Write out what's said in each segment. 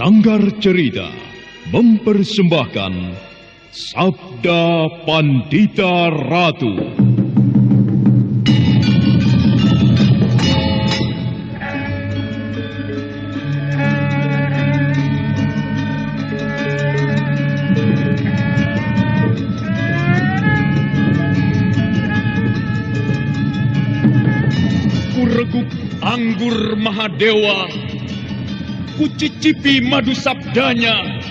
Sanggar Cerita mempersembahkan Sabda Pandita Ratu. Kureguk anggur Mahadewa, kucicipi madu sabdanya.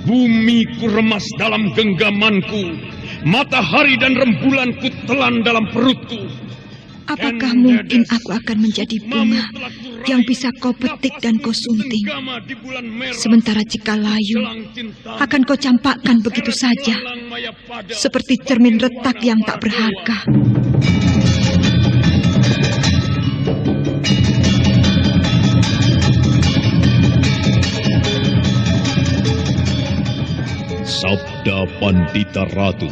Bumi ku remas dalam genggamanku, matahari dan rembulan ku telan dalam perutku. Apakah mungkin aku akan menjadi bunga yang bisa kau petik dan kau sunting? Sementara jika layu, akan kau campakkan begitu saja, seperti cermin retak yang tak berharga. Sabda Pandita Ratu,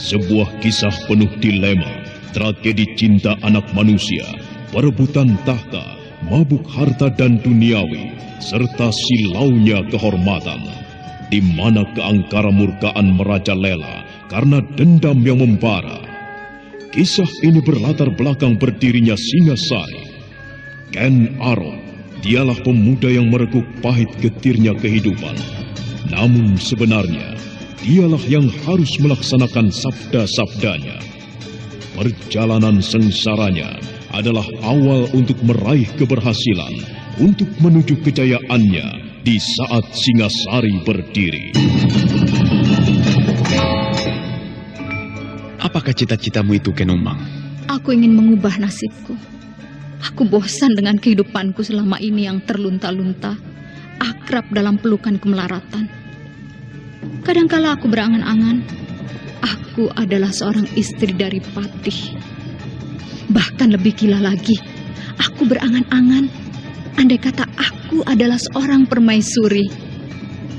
sebuah kisah penuh dilema, tragedi cinta anak manusia, perebutan tahta, mabuk harta dan duniawi, serta silaunya kehormatan, di mana keangkara murkaan merajalela karena dendam yang membara. Kisah ini berlatar belakang berdirinya Singasari. Ken Arok, dialah pemuda yang merekuk pahit getirnya kehidupan. Namun sebenarnya, dialah yang harus melaksanakan sabda-sabdanya. Perjalanan sengsaranya adalah awal untuk meraih keberhasilan, untuk menuju kejayaannya di saat Singasari berdiri. Apakah cita-citamu itu, Ken Umang? Aku ingin mengubah nasibku. Aku bosan dengan kehidupanku selama ini yang terlunta-lunta, akrab dalam pelukan kemelaratan. Kadangkala aku berangan-angan, aku adalah seorang istri dari Patih. Bahkan lebih gila lagi, aku berangan-angan, andai kata aku adalah seorang permaisuri,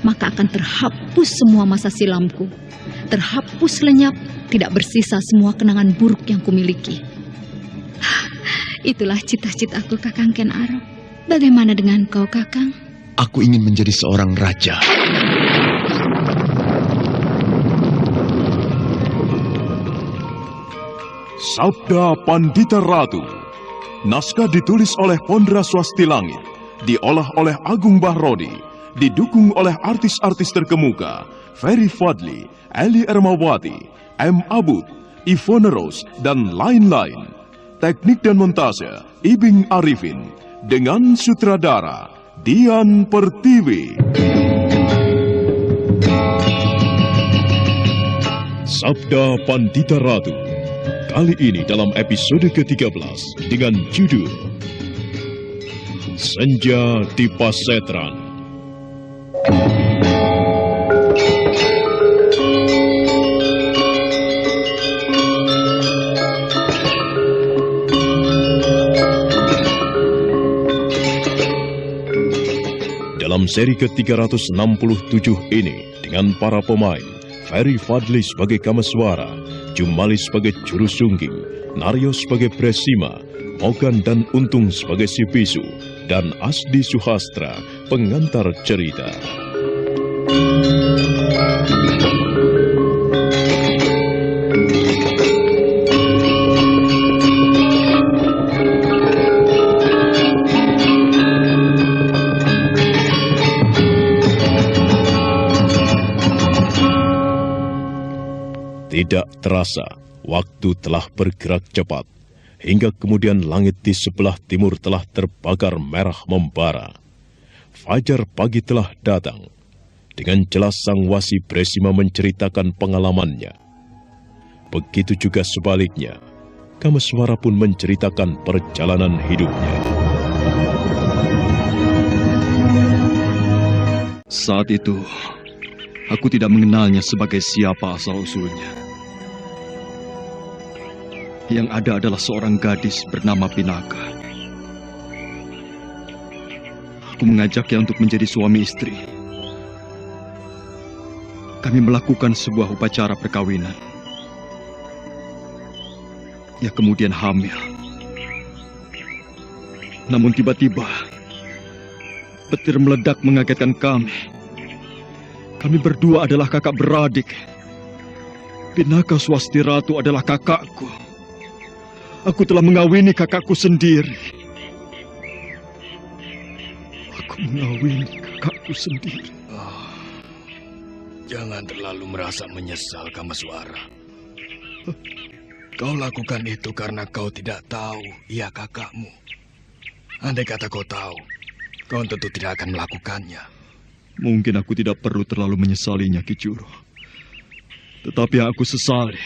maka akan terhapus semua masa silamku, terhapus lenyap, tidak bersisa semua kenangan buruk yang kumiliki. Itulah cita-citaku, Kakang Ken Arok. Bagaimana dengan kau, Kakang? Aku ingin menjadi seorang raja. Sabda Pandita Ratu. Naskah ditulis oleh Pondra Swasti Langit, diolah oleh Agung Bahrodi, didukung oleh artis-artis terkemuka Ferry Fadli, Eli Ermawati, M. Abud, Ivone Rose, dan lain-lain. Teknik dan montase Ibing Arifin, dengan sutradara Dian Pertiwi. Sabda Pandita Ratu, kali ini dalam episode ke-13 dengan judul Senja di Pasetran. Dalam seri ke-367 ini, dengan para pemain Ferry Fadli sebagai Kameswara, Jumali sebagai Juru Sungging, Naryo sebagai Bresima, Mogan dan Untung sebagai si bisu, dan Asdi Suhastra, pengantar cerita. Tidak terasa, waktu telah bergerak cepat, hingga kemudian langit di sebelah timur telah terbakar merah membara. Fajar pagi telah datang. Dengan jelas sang wasi Bresima menceritakan pengalamannya. Begitu juga sebaliknya, Kameswara pun menceritakan perjalanan hidupnya. Saat itu, aku tidak mengenalnya sebagai siapa asal-usulnya. Yang ada adalah seorang gadis bernama Pinaka. Aku mengajaknya untuk menjadi suami istri. Kami melakukan sebuah upacara perkawinan. Ia kemudian hamil. Namun tiba-tiba, petir meledak mengagetkan kami. Kami berdua adalah kakak beradik. Pinaka Swasti Ratu adalah kakakku. Aku telah mengawini kakakku sendiri. Aku mengawini kakakku sendiri. Jangan terlalu merasa menyesal, Kamaswara. Kau lakukan itu karena kau tidak tahu ia kakakmu. Andai kata kau tahu, kau tentu tidak akan melakukannya. Mungkin aku tidak perlu terlalu menyesalinya, Ki Juro. Tetapi yang aku sesali,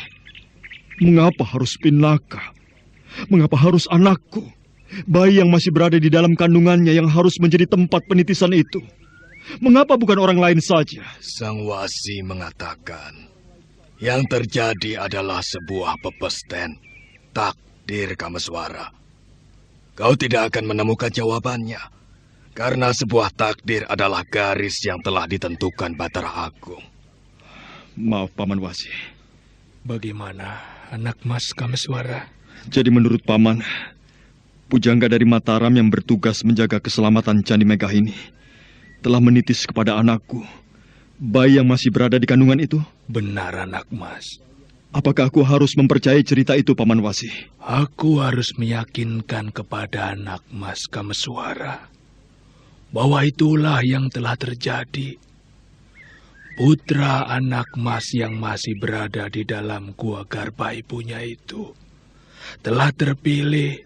mengapa harus Pinaka? Mengapa harus anakku? Bayi yang masih berada di dalam kandungannya yang harus menjadi tempat penitisan itu. Mengapa bukan orang lain saja? Sang Wasi mengatakan, yang terjadi adalah sebuah pepesten, takdir Kamaswara. Kau tidak akan menemukan jawabannya, karena sebuah takdir adalah garis yang telah ditentukan Batara Agung. Maaf, Paman Wasi. Bagaimana anak Mas Kamaswara? Jadi menurut Paman, pujangga dari Mataram yang bertugas menjaga keselamatan Candi Megah ini telah menitis kepada anakku, bayi yang masih berada di kandungan itu. Benar anak Mas. Apakah aku harus mempercayai cerita itu, Paman Wasi? Aku harus meyakinkan kepada anak Mas Kamaswara bahwa itulah yang telah terjadi. Putra anak Mas yang masih berada di dalam gua garba ibunya itu telah terpilih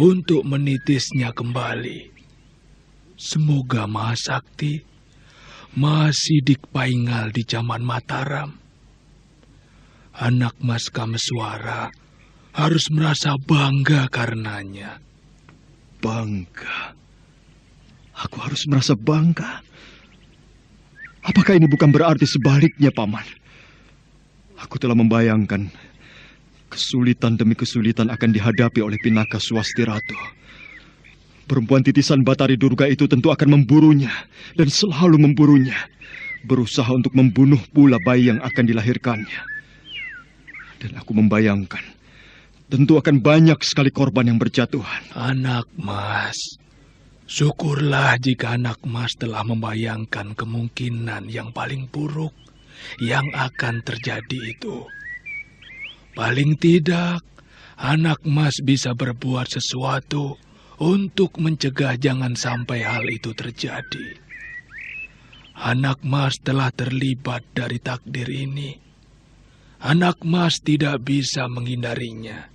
untuk menitisnya kembali. Semoga Mahasakti masih dikpaingal di zaman Mataram. Anak Mas Kamaswara harus merasa bangga karenanya. Bangga? Aku harus merasa bangga? Apakah ini bukan berarti sebaliknya, Paman? Aku telah membayangkan kesulitan demi kesulitan akan dihadapi oleh Pinaka Swasti Ratu. Perempuan titisan Batari Durga itu tentu akan memburunya dan selalu memburunya, berusaha untuk membunuh pula bayi yang akan dilahirkannya. Dan aku membayangkan tentu akan banyak sekali korban yang berjatuhan. Anak Mas, syukurlah jika anak Mas telah membayangkan kemungkinan yang paling buruk yang akan terjadi itu. Paling tidak, anak Mas bisa berbuat sesuatu untuk mencegah jangan sampai hal itu terjadi. Anak Mas telah terlibat dari takdir ini. Anak Mas tidak bisa menghindarinya.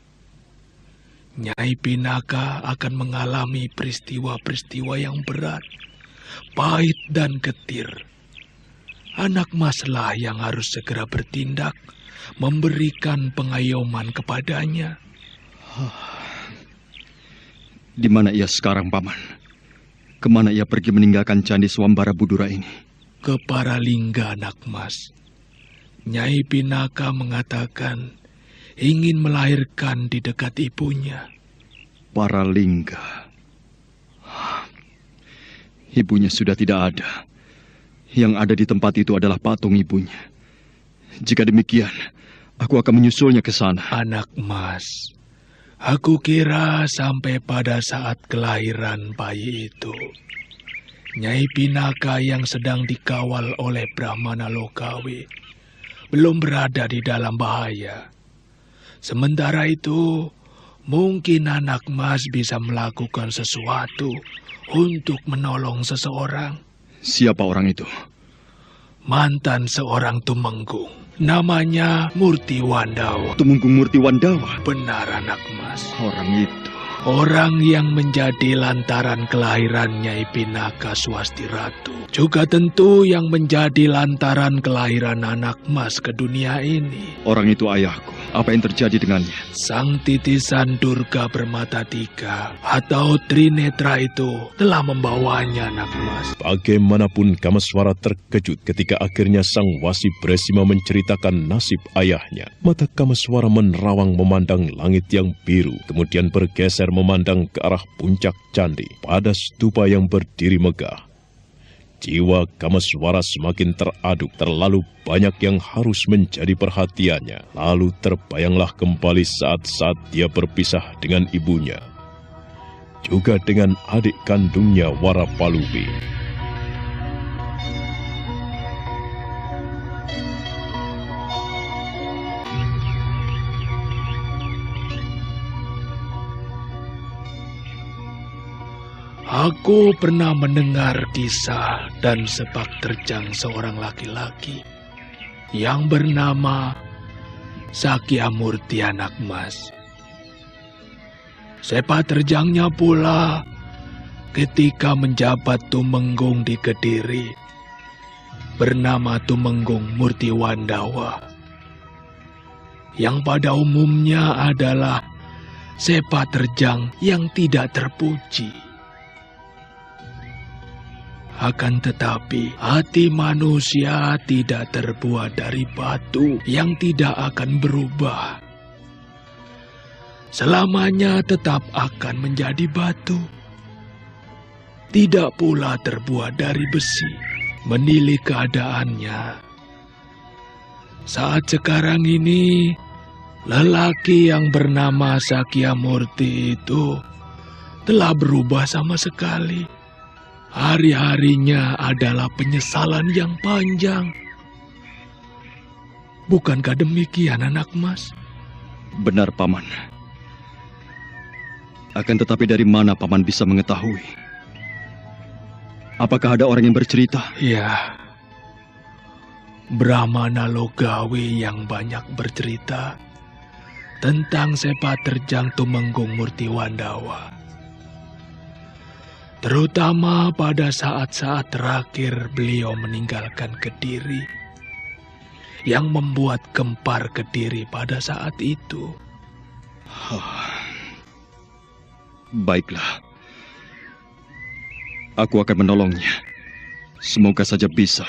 Nyai Pinaka akan mengalami peristiwa-peristiwa yang berat, pahit dan getir. Anak Mas lah yang harus segera bertindak, memberikan pengayoman kepadanya. Di mana ia sekarang, Paman? Kemana ia pergi meninggalkan Candi Swambara Budura ini? Ke Paralingga, anak Mas. Nyai Pinaka mengatakan ingin melahirkan di dekat ibunya. Paralingga. Ibunya sudah tidak ada. Yang ada di tempat itu adalah patung ibunya. Jika demikian, aku akan menyusulnya ke sana. Anak Mas, aku kira sampai pada saat kelahiran bayi itu, Nyai Pinaka yang sedang dikawal oleh Brahmana Lokawi belum berada di dalam bahaya. Sementara itu, mungkin anak Mas bisa melakukan sesuatu untuk menolong seseorang. Siapa orang itu? Mantan seorang tumenggung. Namanya Murti Wandawa. Tumenggung Murti Wandawa? Benar, anak Mas. Orang itu. Orang yang menjadi lantaran kelahiran Nyai Pinaka Swasti Ratu. Juga tentu yang menjadi lantaran kelahiran anak Mas ke dunia ini. Orang itu ayahku. Apa yang terjadi dengannya? Sang titisan Durga bermata tiga atau Trinetra itu telah membawanya, anak Mas. Bagaimanapun Kamaswara terkejut ketika akhirnya Sang Wasi Bresima menceritakan nasib ayahnya. Mata Kamaswara menerawang memandang langit yang biru, kemudian bergeser memandang ke arah puncak candi pada stupa yang berdiri megah. Jiwa Kamaswara semakin teraduk, terlalu banyak yang harus menjadi perhatiannya. Lalu terbayanglah kembali saat-saat dia berpisah dengan ibunya, juga dengan adik kandungnya Warapalubi. Aku pernah mendengar kisah dan sepak terjang seorang laki-laki yang bernama Sakyamurti Anak Mas. Sepak terjangnya pula ketika menjabat tumenggung di Kediri bernama Tumenggung Murti Wandawa, yang pada umumnya adalah sepak terjang yang tidak terpuji. Akan tetapi, hati manusia tidak terbuat dari batu yang tidak akan berubah. Selamanya tetap akan menjadi batu. Tidak pula terbuat dari besi, menilik keadaannya. Saat sekarang ini, lelaki yang bernama Sakyamurti itu telah berubah sama sekali. Hari-harinya adalah penyesalan yang panjang. Bukankah demikian, Anak Mas? Benar, Paman. Akan tetapi dari mana Paman bisa mengetahui? Apakah ada orang yang bercerita? Ya, Brahmana Logawi yang banyak bercerita tentang sepak terjang Tumenggung Murti Wandawa. Terutama pada saat-saat terakhir beliau meninggalkan Kediri, yang membuat gempar Kediri pada saat itu. Baiklah. Aku akan menolongnya. Semoga saja bisa.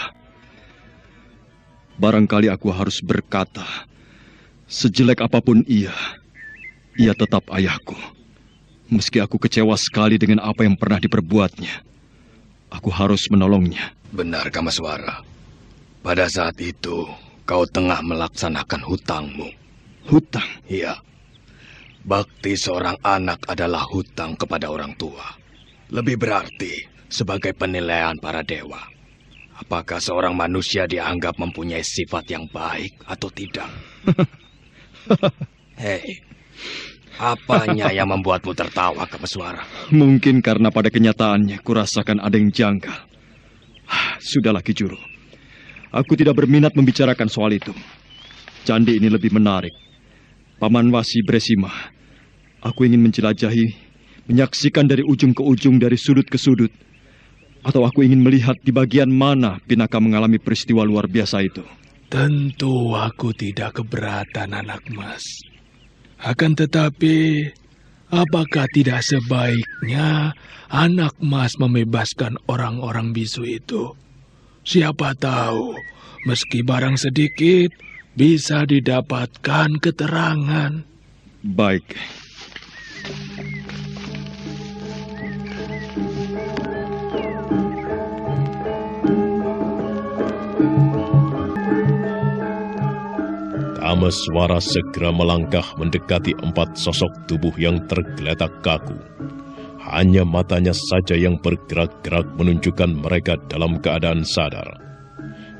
Barangkali aku harus berkata, sejelek apapun ia tetap ayahku. Meski aku kecewa sekali dengan apa yang pernah diperbuatnya, aku harus menolongnya. Benar, Kamaswara. Pada saat itu, kau tengah melaksanakan hutangmu. Hutang? Iya. Bakti seorang anak adalah hutang kepada orang tua. Lebih berarti sebagai penilaian para dewa. Apakah seorang manusia dianggap mempunyai sifat yang baik atau tidak? Hei. Apanya yang membuatmu tertawa, Kamaswara? Mungkin karena pada kenyataannya kurasakan ada yang janggal. Sudahlah, Ki Juru. Aku tidak berminat membicarakan soal itu. Candi ini lebih menarik. Paman Wasi Bresima, aku ingin menjelajahi, menyaksikan dari ujung ke ujung, dari sudut ke sudut. Atau aku ingin melihat di bagian mana Pinaka mengalami peristiwa luar biasa itu. Tentu aku tidak keberatan, Anak Mas. Akan tetapi, apakah tidak sebaiknya Anak Mas membebaskan orang-orang bisu itu? Siapa tahu, meski barang sedikit, bisa didapatkan keterangan. Baik. Kamaswara segera melangkah mendekati 4 sosok tubuh yang tergeletak kaku. Hanya matanya saja yang bergerak-gerak menunjukkan mereka dalam keadaan sadar.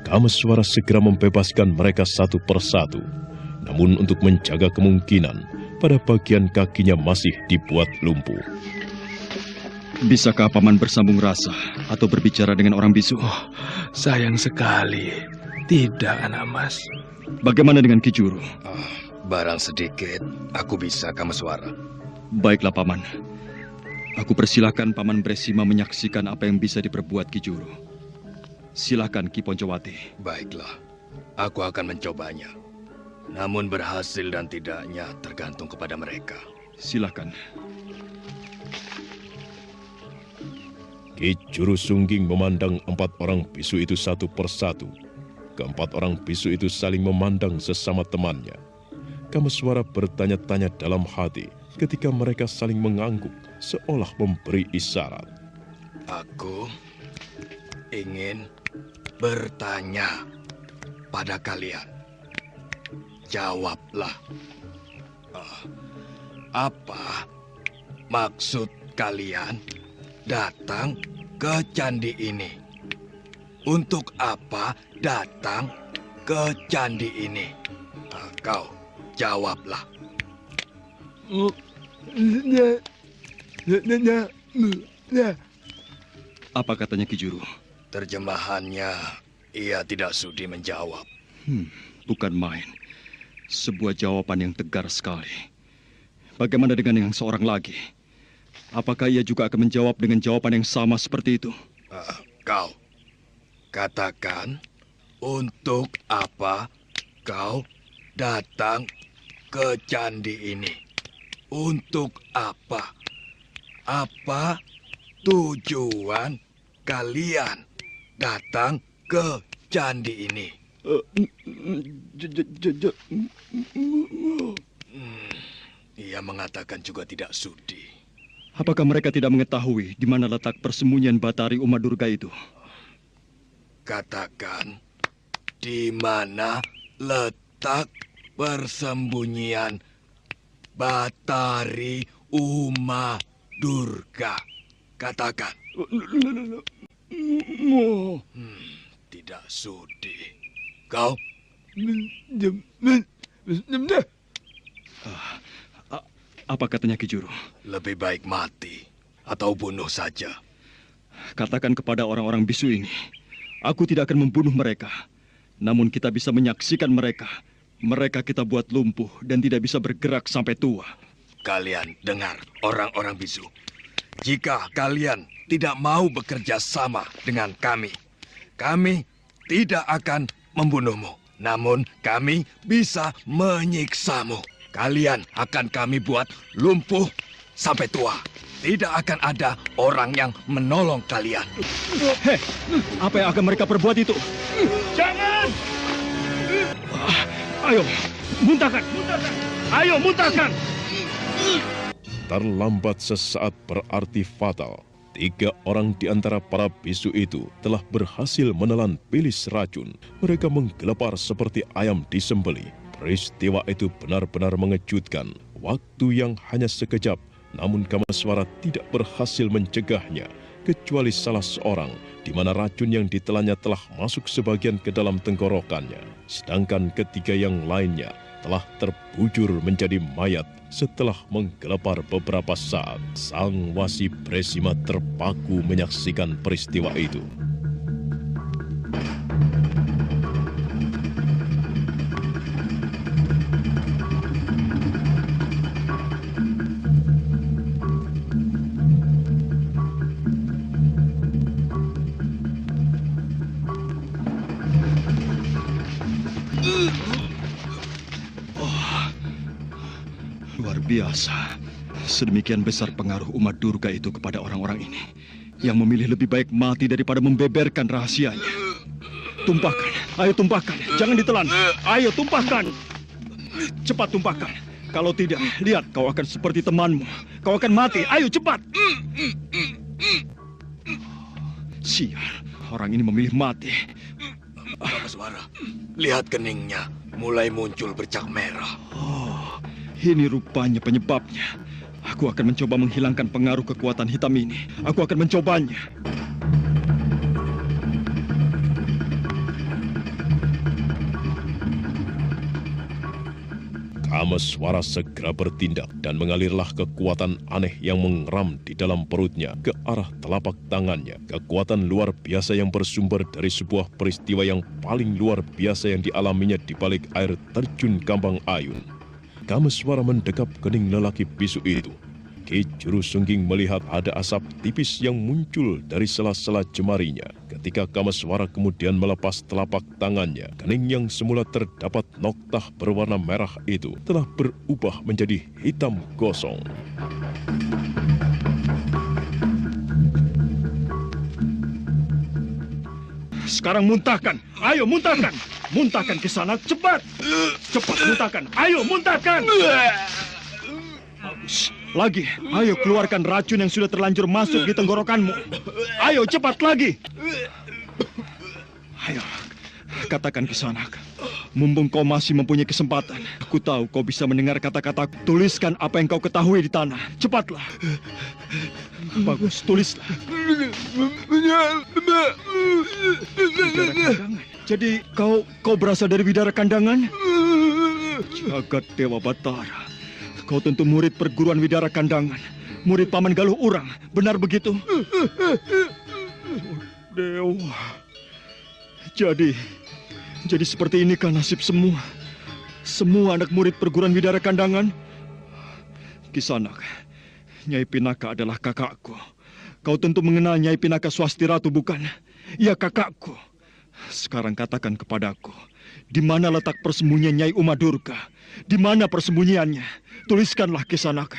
Kamaswara segera membebaskan mereka satu persatu. Namun untuk menjaga kemungkinan, pada bagian kakinya masih dibuat lumpuh. Bisakah Paman bersambung rasa atau berbicara dengan orang bisu? Sayang sekali. Tidak, Anak Mas. Bagaimana dengan Ki Juru? Barang sedikit, aku bisa, Kamaswara. Baiklah, Paman. Aku persilahkan Paman Bresima menyaksikan apa yang bisa diperbuat Ki Juru. Silakan, Ki Poncowati. Baiklah, aku akan mencobanya. Namun berhasil dan tidaknya tergantung kepada mereka. Silakan. Ki Juru Sungging memandang 4 orang bisu itu satu persatu. Keempat orang bisu itu saling memandang sesama temannya. Kamaswara bertanya-tanya dalam hati ketika mereka saling mengangguk seolah memberi isyarat. Aku ingin bertanya pada kalian. Jawablah. Apa maksud kalian datang ke candi ini? Untuk apa datang ke candi ini? Kau jawablah. Apa katanya Ki Juru? Terjemahannya, ia tidak sudi menjawab. Bukan main. Sebuah jawaban yang tegar sekali. Bagaimana dengan yang seorang lagi? Apakah ia juga akan menjawab dengan jawaban yang sama seperti itu? Kau, katakan, untuk apa kau datang ke candi ini? Untuk apa? Apa tujuan kalian datang ke candi ini? Ia mengatakan juga tidak sudi. Apakah mereka tidak mengetahui di mana letak persembunyian Batari Uma Durga itu? Katakan, di mana letak persembunyian Batari Uma Durga? Katakan. Tidak sudi. Kau? Apa katanya Ki Juru? Lebih baik mati atau bunuh saja. Katakan kepada orang-orang bisu ini, aku tidak akan membunuh mereka. Namun kita bisa menyaksikan mereka. Mereka kita buat lumpuh dan tidak bisa bergerak sampai tua. Kalian dengar, orang-orang bisu. Jika kalian tidak mau bekerja sama dengan kami tidak akan membunuhmu. Namun kami bisa menyiksamu. Kalian akan kami buat lumpuh sampai tua. Tidak akan ada orang yang menolong kalian. Hei, apa yang akan mereka perbuat itu? Jangan! Ayo, muntahkan! Ayo, muntahkan! Terlambat sesaat berarti fatal. 3 orang di antara para bisu itu telah berhasil menelan bilis racun. Mereka menggelepar seperti ayam disembelih. Peristiwa itu benar-benar mengejutkan. Waktu yang hanya sekejap, namun Kameswara tidak berhasil mencegahnya, kecuali salah seorang, di mana racun yang ditelannya telah masuk sebagian ke dalam tenggorokannya. Sedangkan ketiga yang lainnya telah terbujur menjadi mayat setelah menggelepar beberapa saat. Sang Wasi Bresima terpaku menyaksikan peristiwa itu. Luar biasa. Sedemikian besar pengaruh Uma Durga itu kepada orang-orang ini, yang memilih lebih baik mati daripada membeberkan rahasianya. Tumpahkan, ayo tumpahkan, jangan ditelan. Ayo tumpahkan. Cepat tumpahkan. Kalau tidak, lihat kau akan seperti temanmu. Kau akan mati. Ayo cepat. Sial, orang ini memilih mati. Kameswara, lihat keningnya mulai muncul bercak merah. Oh, ini rupanya penyebabnya. Aku akan mencoba menghilangkan pengaruh kekuatan hitam ini. Aku akan mencobanya. Kameswara segera bertindak dan mengalirlah kekuatan aneh yang mengeram di dalam perutnya ke arah telapak tangannya. Kekuatan luar biasa yang bersumber dari sebuah peristiwa yang paling luar biasa yang dialaminya di balik air terjun Kambang Ayun. Kameswara mendekap kening lelaki bisu itu. Ki Juru Sungging melihat ada asap tipis yang muncul dari sela-sela jemarinya. Ketika Kameswara kemudian melepas telapak tangannya, kening yang semula terdapat noktah berwarna merah itu telah berubah menjadi hitam gosong. Sekarang muntahkan. Ayo muntahkan. Muntahkan ke sana cepat. Cepat muntahkan. Ayo muntahkan. Bagus. Lagi. Ayo keluarkan racun yang sudah terlanjur masuk di tenggorokanmu. Ayo cepat lagi. Ayo. Katakan Kisanak. Mumpung kau masih mempunyai kesempatan. Aku tahu kau bisa mendengar kata-kata. Tuliskan apa yang kau ketahui di tanah. Cepatlah. Bagus, tulislah. Bidara Kandangan. Jadi kau berasal dari Bidara Kandangan? Jagat Dewa Batara. Kau tentu murid perguruan Bidara Kandangan. Murid Paman Galuh Urang. Benar begitu? Dewa. Jadi seperti ini kan nasib semua. Semua anak murid perguruan Widara Kandangan. Kisanak, Nyai Pinaka adalah kakakku. Kau tentu mengenal Nyai Pinaka Swasti Ratu, bukan? Ya, kakakku. Sekarang katakan kepadaku, di mana letak persembunyian Nyai Uma Durga? Di mana persembunyiannya? Tuliskanlah, Kisanak.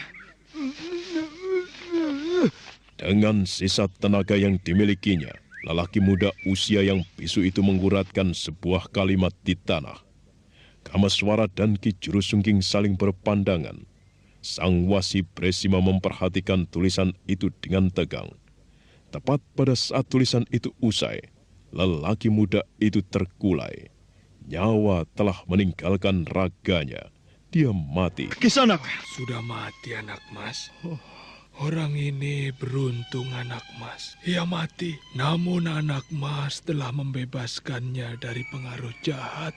Dengan sisa tenaga yang dimilikinya, lelaki muda usia yang bisu itu mengguratkan sebuah kalimat di tanah. Kamaswara dan Ki Jurusungging saling berpandangan. Sang Wasi Bresima memperhatikan tulisan itu dengan tegang. Tepat pada saat tulisan itu usai, lelaki muda itu terkulai. Nyawa telah meninggalkan raganya. Dia mati. Kisanak! Sudah mati anak mas. Orang ini beruntung anak mas. Ia mati, namun anak mas telah membebaskannya dari pengaruh jahat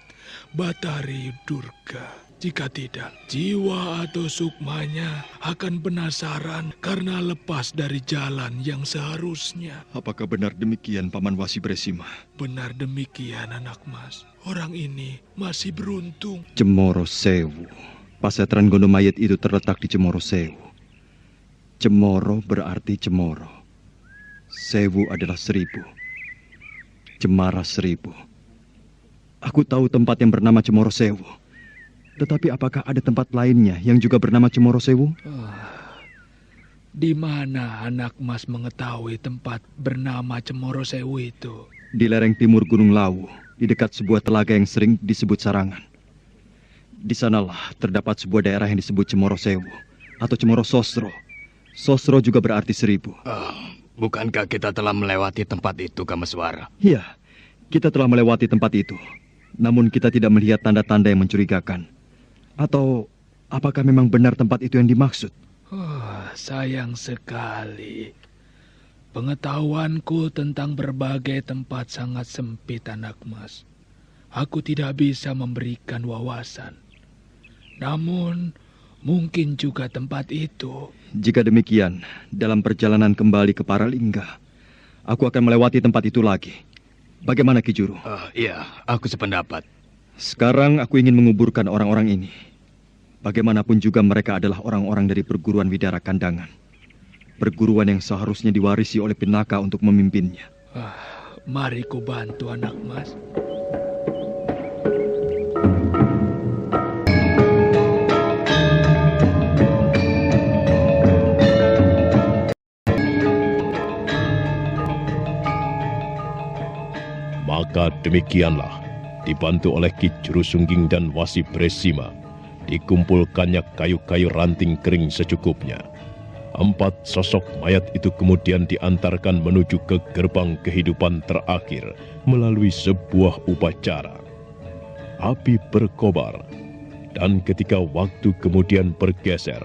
Batari Durga. Jika tidak, jiwa atau sukmanya akan penasaran karena lepas dari jalan yang seharusnya. Apakah benar demikian, Paman Wasi Bresima? Benar demikian anak mas. Orang ini masih beruntung. Cemoro Sewu. Pasetran Gondomayit itu terletak di Cemoro Sewu. Cemoro berarti cemoro. Sewu adalah 1000. Cemara 1000. Aku tahu tempat yang bernama Cemoro Sewu. Tetapi apakah ada tempat lainnya yang juga bernama Cemoro Sewu? Di mana anak mas mengetahui tempat bernama Cemoro Sewu itu? Di lereng timur Gunung Lawu, di dekat sebuah telaga yang sering disebut Sarangan. Di sanalah terdapat sebuah daerah yang disebut Cemoro Sewu atau Cemoro Sosro. Sosro juga berarti 1000. Bukankah kita telah melewati tempat itu, Kamaswara? Iya, kita telah melewati tempat itu. Namun kita tidak melihat tanda-tanda yang mencurigakan. Atau apakah memang benar tempat itu yang dimaksud? Sayang sekali. Pengetahuanku tentang berbagai tempat sangat sempit anak mas. Aku tidak bisa memberikan wawasan. Namun mungkin juga tempat itu. Jika demikian, dalam perjalanan kembali ke Paralingga, aku akan melewati tempat itu lagi. Bagaimana Ki Juru? Iya, aku sependapat. Sekarang aku ingin menguburkan orang-orang ini. Bagaimanapun juga mereka adalah orang-orang dari perguruan Widara Kandangan. Perguruan yang seharusnya diwarisi oleh Pinaka untuk memimpinnya. Mari ku bantu anak mas. Maka demikianlah, dibantu oleh Ki Jurusungging dan Wasi Bresima, dikumpulkannya kayu-kayu ranting kering secukupnya. 4 sosok mayat itu kemudian diantarkan menuju ke gerbang kehidupan terakhir melalui sebuah upacara. Api berkobar, dan ketika waktu kemudian bergeser,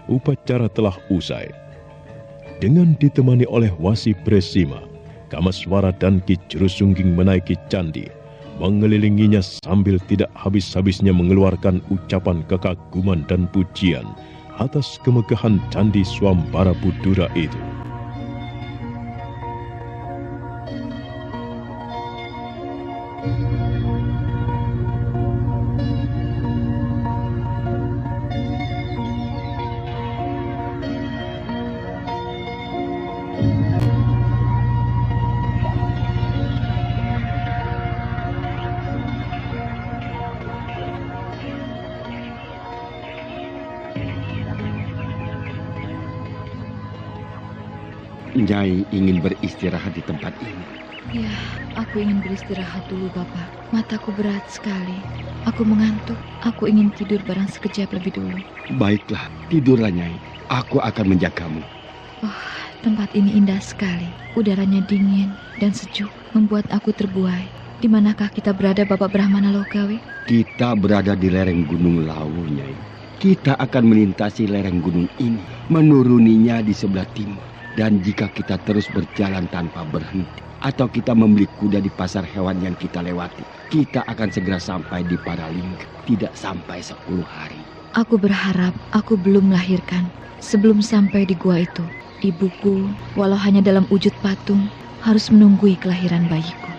upacara telah usai. Dengan ditemani oleh Wasi Bresima, Kamaswara dan Ki Jurusungging menaiki candi, mengelilinginya sambil tidak habis-habisnya mengeluarkan ucapan kekaguman dan pujian atas kemegahan Candi Swambara Budura itu. Nyai ingin beristirahat di tempat ini. Ya, aku ingin beristirahat dulu, Bapak. Mataku berat sekali. Aku mengantuk. Aku ingin tidur barang sekejap lebih dulu. Baiklah, tidurlah Nyai. Aku akan menjagamu. Tempat ini indah sekali. Udaranya dingin dan sejuk, membuat aku terbuai. Di manakah kita berada, Bapak Brahmana Logawi? Kita berada di lereng Gunung Lawu, Nyai. Kita akan melintasi lereng gunung ini, menuruninya di sebelah timur. Dan jika kita terus berjalan tanpa berhenti, atau kita membeli kuda di pasar hewan yang kita lewati, kita akan segera sampai di Paralingga. Tidak sampai 10 hari. Aku berharap aku belum melahirkan. Sebelum sampai di gua itu, ibuku, walau hanya dalam wujud patung, harus menunggui kelahiran bayiku.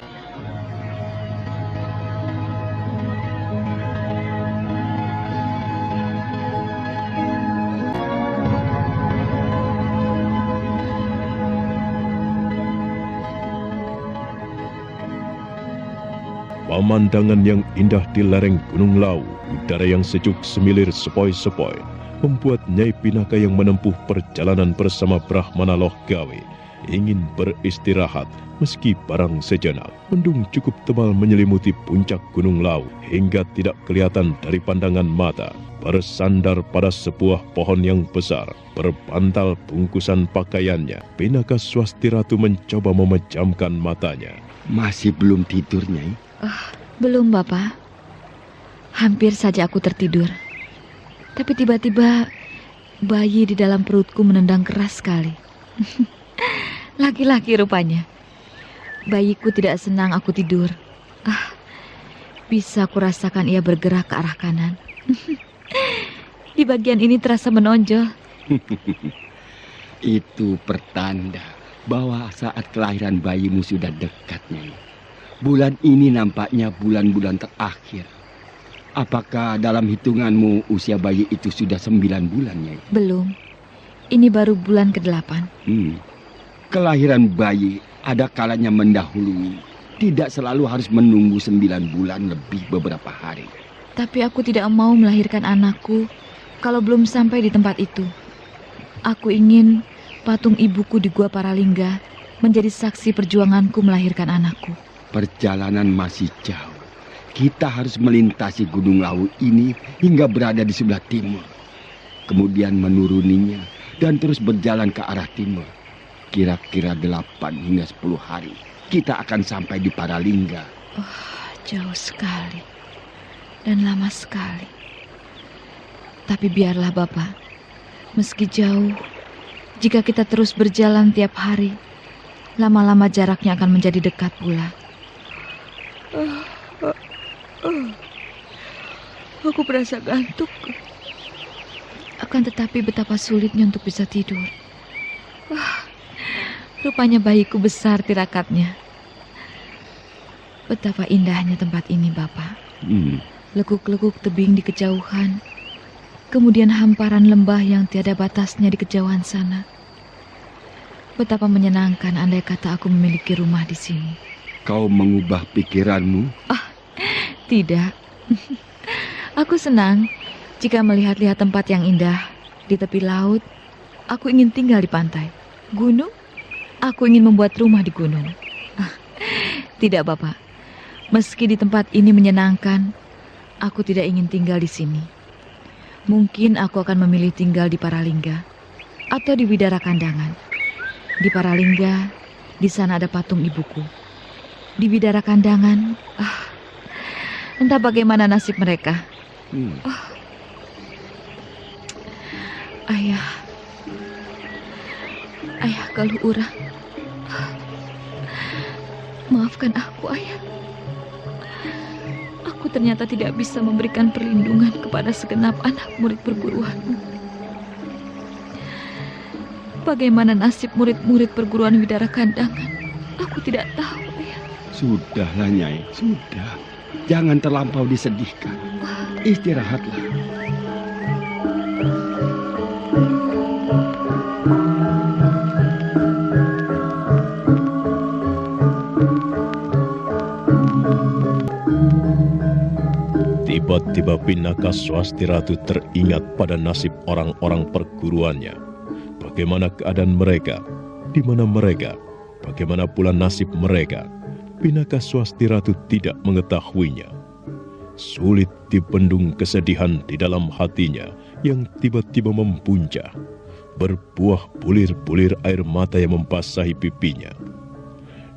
Pemandangan yang indah di lereng Gunung Lawu, udara yang sejuk semilir sepoi-sepoi, membuat Nyai Pinaka yang menempuh perjalanan bersama Brahmana Loh Gawe ingin beristirahat meski barang sejenak. Mendung cukup tebal menyelimuti puncak Gunung Lawu hingga tidak kelihatan dari pandangan mata. Bersandar pada sebuah pohon yang besar, berbantal bungkusan pakaiannya, Pinaka Swasti Ratu mencoba memejamkan matanya. Masih belum tidur, Nyai? Belum, Bapak. Hampir saja aku tertidur. Tapi tiba-tiba bayi di dalam perutku menendang keras sekali. Laki-laki rupanya. Bayiku tidak senang aku tidur. Bisa kurasakan ia bergerak ke arah kanan. Di bagian ini terasa menonjol. Itu pertanda bahwa saat kelahiran bayimu sudah dekat, Nyai. Bulan ini nampaknya bulan-bulan terakhir. Apakah dalam hitunganmu usia bayi itu sudah 9 bulan, Nyai? Belum. Ini baru bulan ke-8. Kelahiran bayi ada kalanya mendahului. Tidak selalu harus menunggu 9 bulan lebih beberapa hari. Tapi aku tidak mau melahirkan anakku kalau belum sampai di tempat itu. Aku ingin patung ibuku di Gua Paralingga menjadi saksi perjuanganku melahirkan anakku. Perjalanan masih jauh. Kita harus melintasi Gunung Lawu ini hingga berada di sebelah timur. Kemudian menuruninya dan terus berjalan ke arah timur. Kira-kira 8 hingga 10 hari kita akan sampai di Paralingga. Jauh sekali dan lama sekali. Tapi biarlah Bapak, meski jauh, jika kita terus berjalan tiap hari, lama-lama jaraknya akan menjadi dekat pula. Aku merasa gantuk. Akan tetapi betapa sulitnya untuk bisa tidur. Rupanya bayiku besar tirakatnya. Betapa indahnya tempat ini, Bapak. Lekuk-lekuk tebing di kejauhan. Kemudian hamparan lembah yang tiada batasnya di kejauhan sana. Betapa menyenangkan andai kata aku memiliki rumah di sini. Kau mengubah pikiranmu? Tidak. Aku senang jika melihat-lihat tempat yang indah di tepi laut. Aku ingin tinggal di pantai. Gunung? Aku ingin membuat rumah di gunung. Tidak, Bapak. Meski di tempat ini menyenangkan, aku tidak ingin tinggal di sini. Mungkin aku akan memilih tinggal di Paralingga atau di Widara Kandangan. Di Paralingga, di sana ada patung ibuku. Di Widara Kandangan, entah bagaimana nasib mereka. Ayah Galuh Urang, maafkan aku, Ayah. Aku ternyata tidak bisa memberikan perlindungan kepada segenap anak murid perguruanmu. Bagaimana nasib murid-murid perguruan Widara Kandangan, aku tidak tahu, Ayah. Sudahlah, Nyai, sudah. Jangan terlampau disedihkan. Istirahatlah. Tiba-tiba Pinaka Swasti Ratu teringat pada nasib orang-orang perguruannya. Bagaimana keadaan mereka? Di mana mereka? Bagaimana pula nasib mereka? Pinaka Swasti Ratu tidak mengetahuinya. Sulit dibendung kesedihan di dalam hatinya yang tiba-tiba membuncah. Berbuah bulir-bulir air mata yang membasahi pipinya.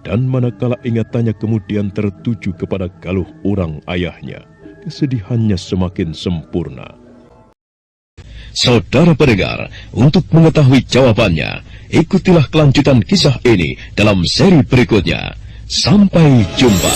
Dan manakala ingatannya kemudian tertuju kepada Galuh Urang ayahnya, kesedihannya semakin sempurna. Saudara pendengar, untuk mengetahui jawabannya, ikutilah kelanjutan kisah ini dalam seri berikutnya. Sampai jumpa.